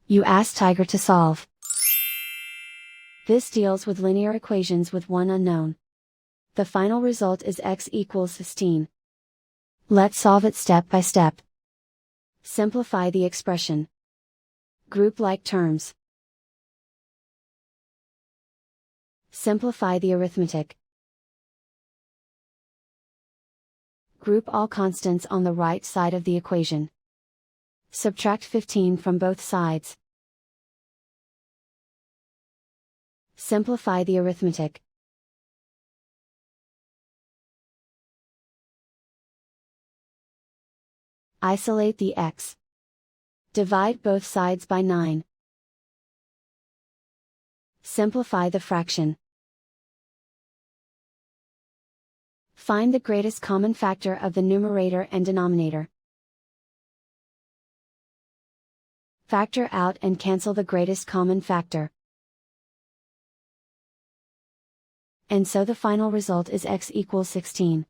You ask Tiger to solve. This deals with linear equations with one unknown. The final result is x equals 16. Let's solve it step by step. Simplify the expression. Group like terms. Simplify the arithmetic. Group all constants on the right side of the equation. Subtract 15 from both sides. Simplify the arithmetic. Isolate the x. Divide both sides by 9. Simplify the fraction. Find the greatest common factor of the numerator and denominator. Factor out and cancel the greatest common factor. And so the final result is x equals 16.